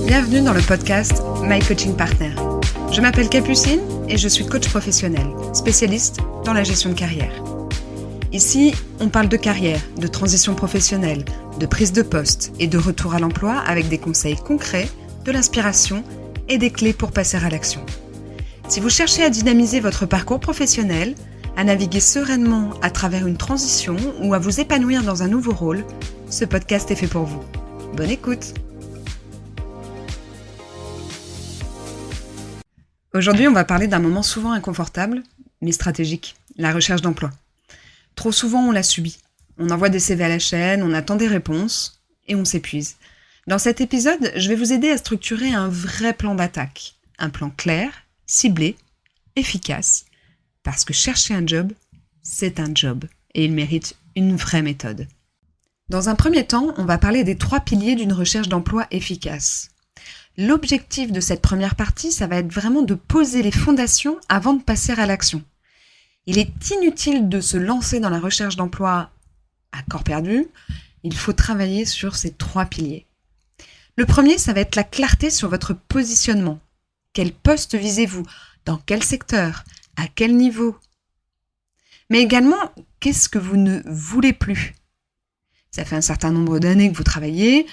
Bienvenue dans le podcast My Coaching Partner. Je m'appelle Capucine et je suis coach professionnel, spécialiste dans la gestion de carrière. Ici, on parle de carrière, de transition professionnelle, de prise de poste et de retour à l'emploi avec des conseils concrets, de l'inspiration et des clés pour passer à l'action. Si vous cherchez à dynamiser votre parcours professionnel, à naviguer sereinement à travers une transition ou à vous épanouir dans un nouveau rôle, ce podcast est fait pour vous. Bonne écoute! Aujourd'hui, on va parler d'un moment souvent inconfortable, mais stratégique, la recherche d'emploi. Trop souvent, on la subit. On envoie des CV à la chaîne, on attend des réponses, et on s'épuise. Dans cet épisode, je vais vous aider à structurer un vrai plan d'attaque. Un plan clair, ciblé, efficace, parce que chercher un job, c'est un job, et il mérite une vraie méthode. Dans un premier temps, on va parler des 3 piliers d'une recherche d'emploi efficace. L'objectif de cette première partie, ça va être vraiment de poser les fondations avant de passer à l'action. Il est inutile de se lancer dans la recherche d'emploi à corps perdu. Il faut travailler sur ces 3 piliers. Le premier, ça va être la clarté sur votre positionnement. Quel poste visez-vous? Dans quel secteur? À quel niveau? Mais également, qu'est-ce que vous ne voulez plus? Ça fait un certain nombre d'années que vous travaillez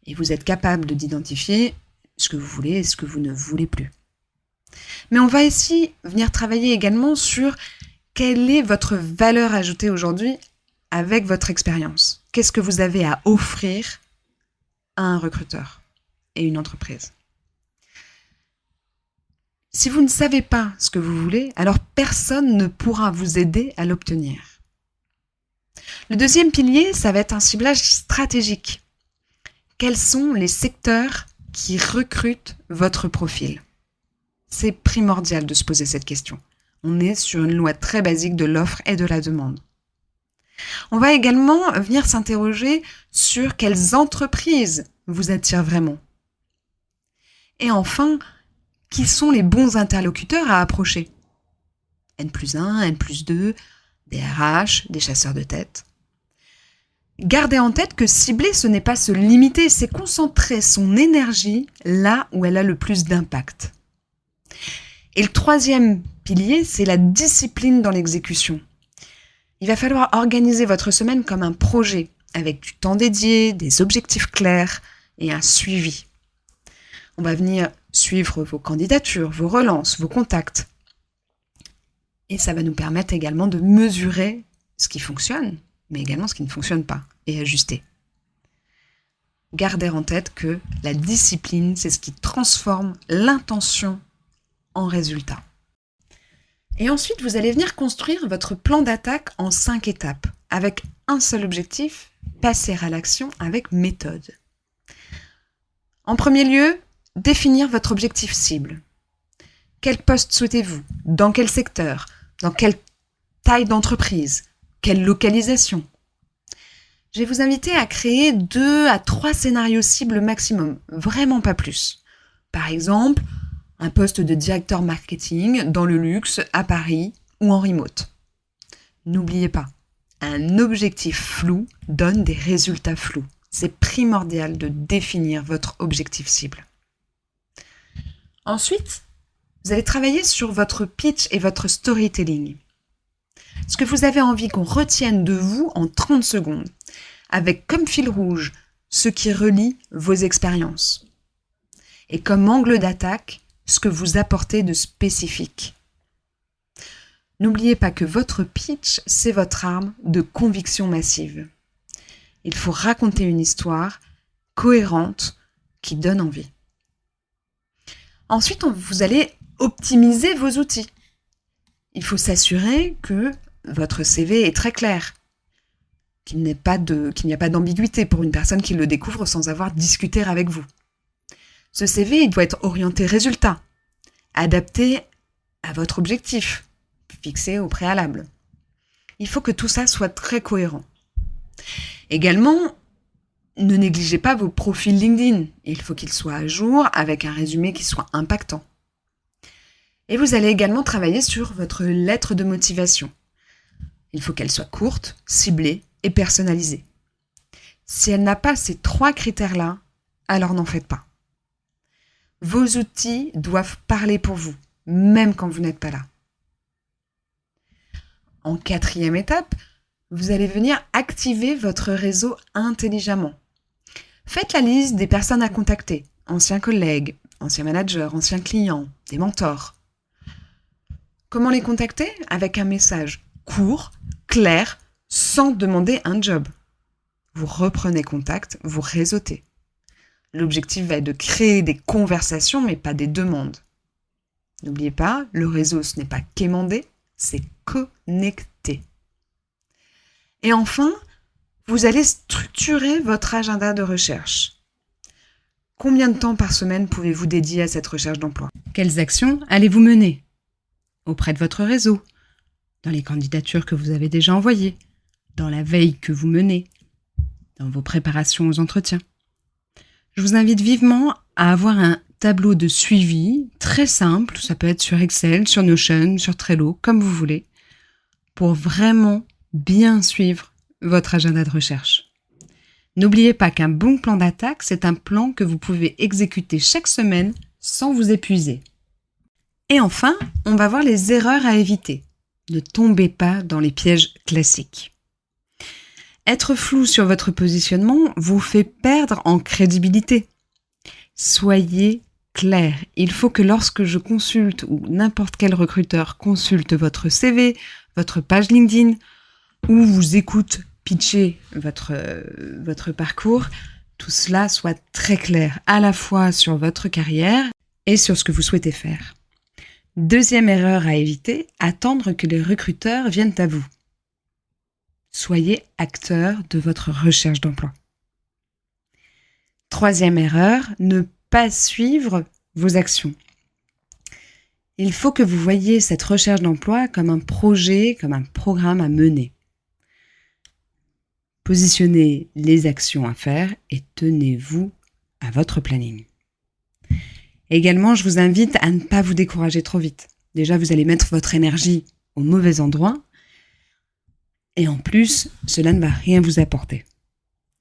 et vous êtes capable d'identifier ce que vous voulez et ce que vous ne voulez plus. Mais on va ici venir travailler également sur quelle est votre valeur ajoutée aujourd'hui avec votre expérience. Qu'est-ce que vous avez à offrir à un recruteur et une entreprise? Si vous ne savez pas ce que vous voulez, alors personne ne pourra vous aider à l'obtenir. Le deuxième pilier, ça va être un ciblage stratégique. Quels sont les secteurs qui recrutent votre profil? C'est primordial de se poser cette question. On est sur une loi très basique de l'offre et de la demande. On va également venir s'interroger sur quelles entreprises vous attirent vraiment. Et enfin, qui sont les bons interlocuteurs à approcher? N+1, N+2, des RH, des chasseurs de tête. Gardez en tête que cibler, ce n'est pas se limiter, c'est concentrer son énergie là où elle a le plus d'impact. Et le troisième pilier, c'est la discipline dans l'exécution. Il va falloir organiser votre semaine comme un projet, avec du temps dédié, des objectifs clairs et un suivi. On va venir suivre vos candidatures, vos relances, vos contacts. Et ça va nous permettre également de mesurer ce qui fonctionne, mais également ce qui ne fonctionne pas, et ajuster. Gardez en tête que la discipline, c'est ce qui transforme l'intention en résultat. Et ensuite, vous allez venir construire votre plan d'attaque en 5 étapes, avec un seul objectif, passer à l'action avec méthode. En premier lieu, définir votre objectif cible. Quel poste souhaitez-vous? Dans quel secteur? Dans quelle taille d'entreprise? Quelle localisation? Je vais vous inviter à créer 2 à 3 scénarios cibles maximum, vraiment pas plus. Par exemple, un poste de directeur marketing dans le luxe, à Paris ou en remote. N'oubliez pas, un objectif flou donne des résultats flous. C'est primordial de définir votre objectif cible. Ensuite, vous allez travailler sur votre pitch et votre storytelling. Ce que vous avez envie qu'on retienne de vous en 30 secondes, avec comme fil rouge ce qui relie vos expériences. Et comme angle d'attaque, ce que vous apportez de spécifique. N'oubliez pas que votre pitch, c'est votre arme de conviction massive. Il faut raconter une histoire cohérente qui donne envie. Ensuite, vous allez optimiser vos outils. Il faut s'assurer que votre CV est très clair, qu'il n'y a pas d'ambiguïté pour une personne qui le découvre sans avoir discuté avec vous. Ce CV, il doit être orienté résultat, adapté à votre objectif, fixé au préalable. Il faut que tout ça soit très cohérent. Également, ne négligez pas vos profils LinkedIn. Il faut qu'ils soient à jour avec un résumé qui soit impactant. Et vous allez également travailler sur votre lettre de motivation. Il faut qu'elle soit courte, ciblée et personnalisée. Si elle n'a pas ces 3 critères-là, alors n'en faites pas. Vos outils doivent parler pour vous, même quand vous n'êtes pas là. En 4e étape, vous allez venir activer votre réseau intelligemment. Faites la liste des personnes à contacter, anciens collègues, anciens managers, anciens clients, des mentors. Comment les contacter ? Avec un message court, clair, sans demander un job. Vous reprenez contact, vous réseautez. L'objectif va être de créer des conversations, mais pas des demandes. N'oubliez pas, le réseau, ce n'est pas quémander, c'est connecter. Et enfin, vous allez structurer votre agenda de recherche. Combien de temps par semaine pouvez-vous dédier à cette recherche d'emploi ? Quelles actions allez-vous mener ? Auprès de votre réseau, dans les candidatures que vous avez déjà envoyées, dans la veille que vous menez, dans vos préparations aux entretiens. Je vous invite vivement à avoir un tableau de suivi très simple, ça peut être sur Excel, sur Notion, sur Trello, comme vous voulez, pour vraiment bien suivre votre agenda de recherche. N'oubliez pas qu'un bon plan d'attaque, c'est un plan que vous pouvez exécuter chaque semaine sans vous épuiser. Et enfin, on va voir les erreurs à éviter. Ne tombez pas dans les pièges classiques. Être flou sur votre positionnement vous fait perdre en crédibilité. Soyez clair. Il faut que lorsque je consulte ou n'importe quel recruteur consulte votre CV, votre page LinkedIn ou vous écoute pitcher votre parcours, tout cela soit très clair à la fois sur votre carrière et sur ce que vous souhaitez faire. Deuxième erreur à éviter, attendre que les recruteurs viennent à vous. Soyez acteur de votre recherche d'emploi. Troisième erreur, ne pas suivre vos actions. Il faut que vous voyiez cette recherche d'emploi comme un projet, comme un programme à mener. Positionnez les actions à faire et tenez-vous à votre planning. Également, je vous invite à ne pas vous décourager trop vite. Déjà, vous allez mettre votre énergie au mauvais endroit et en plus, cela ne va rien vous apporter.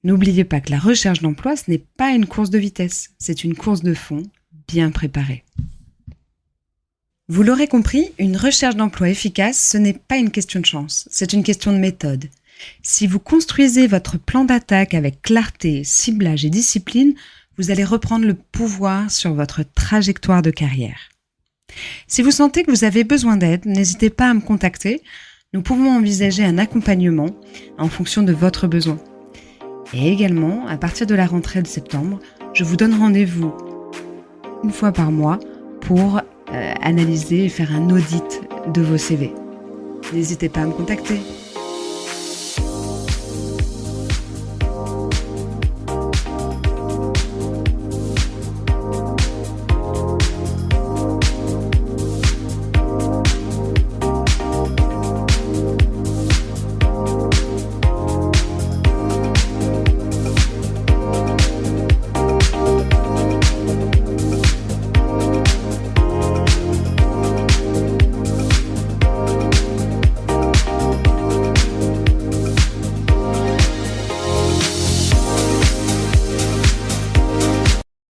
N'oubliez pas que la recherche d'emploi, ce n'est pas une course de vitesse, c'est une course de fond bien préparée. Vous l'aurez compris, une recherche d'emploi efficace, ce n'est pas une question de chance, c'est une question de méthode. Si vous construisez votre plan d'attaque avec clarté, ciblage et discipline, vous allez reprendre le pouvoir sur votre trajectoire de carrière. Si vous sentez que vous avez besoin d'aide, n'hésitez pas à me contacter. Nous pouvons envisager un accompagnement en fonction de votre besoin. Et également, à partir de la rentrée de septembre, je vous donne rendez-vous une fois par mois pour analyser et faire un audit de vos CV. N'hésitez pas à me contacter.